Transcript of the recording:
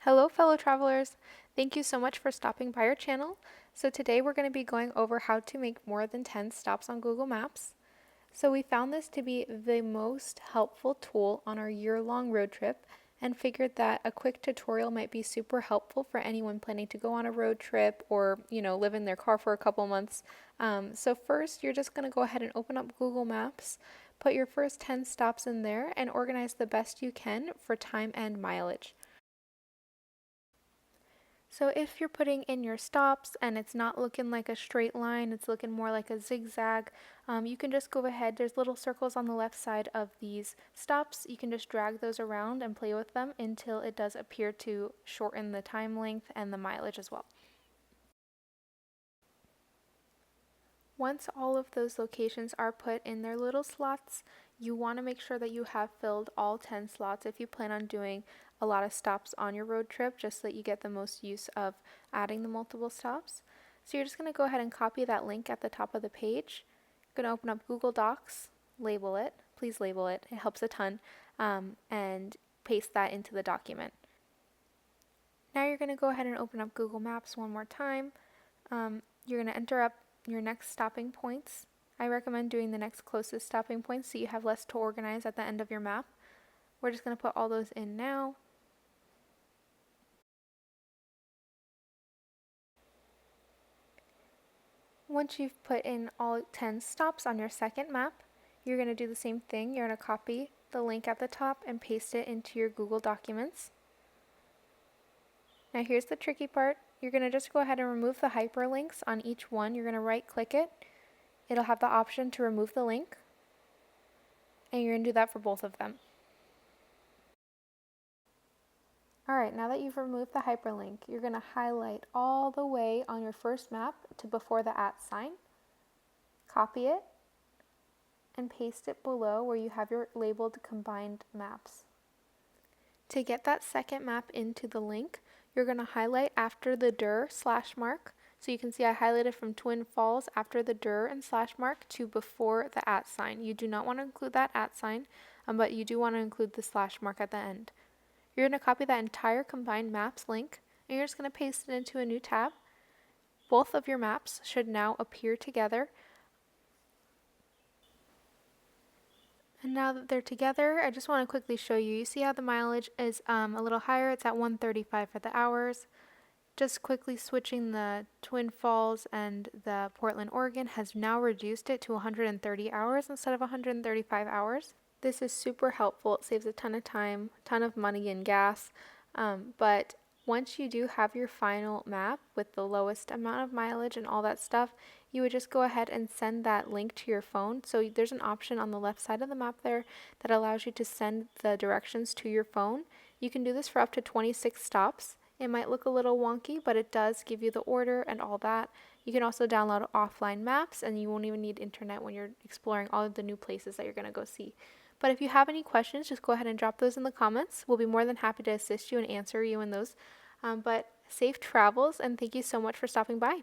Hello, fellow travelers. Thank you so much for stopping by our channel. So today we're going to be going over how to make more than 10 stops on Google Maps. So we found this to be the most helpful tool on our year-long road trip and figured that a quick tutorial might be super helpful for anyone planning to go on a road trip or, live in their car for a couple months. So first, you're just going to go ahead and open up Google Maps, put your first 10 stops in there, and organize the best you can for time and mileage. So if you're putting in your stops and it's not looking like a straight line, it's looking more like a zigzag, you can just go ahead. There's little circles on the left side of these stops. You can just drag those around and play with them until it does appear to shorten the time length and the mileage as well. Once all of those locations are put in their little slots, you want to make sure that you have filled all 10 slots if you plan on doing a lot of stops on your road trip, just so that you get the most use of adding the multiple stops. So you're just going to go ahead and copy that link at the top of the page. You're going to open up Google Docs, label it, please label it, it helps a ton, and paste that into the document. Now you're going to go ahead and open up Google Maps one more time. You're going to enter up your next stopping points. I recommend doing the next closest stopping points so you have less to organize at the end of your map. We're just going to put all those in now. Once you've put in all 10 stops on your second map, you're going to do the same thing. You're going to copy the link at the top and paste it into your Google Documents. Now here's the tricky part. You're going to just go ahead and remove the hyperlinks on each one. You're going to right click it. It'll have the option to remove the link. And you're going to do that for both of them. Alright, now that you've removed the hyperlink, you're going to highlight all the way on your first map to before the @ sign. Copy it and paste it below where you have your labeled combined maps. To get that second map into the link, you're going to highlight after the dir / mark. So you can see I highlighted from Twin Falls after the dir and / mark to before the @ sign. You do not want to include that @ sign, but you do want to include the / mark at the end. You're going to copy that entire combined maps link and you're just going to paste it into a new tab. Both of your maps should now appear together. And now that they're together, I just want to quickly show you. You see how the mileage is a little higher? It's at 135 for the hours. Just quickly switching the Twin Falls and the Portland, Oregon has now reduced it to 130 hours instead of 135 hours. This is super helpful. It saves a ton of time, a ton of money and gas. But once you do have your final map with the lowest amount of mileage and all that stuff, you would just go ahead and send that link to your phone. So there's an option on the left side of the map there that allows you to send the directions to your phone. You can do this for up to 26 stops. It might look a little wonky, but it does give you the order and all that. You can also download offline maps and you won't even need internet when you're exploring all of the new places that you're going to go see. But if you have any questions, just go ahead and drop those in the comments. We'll be more than happy to assist you and answer you in those. But safe travels, and thank you so much for stopping by.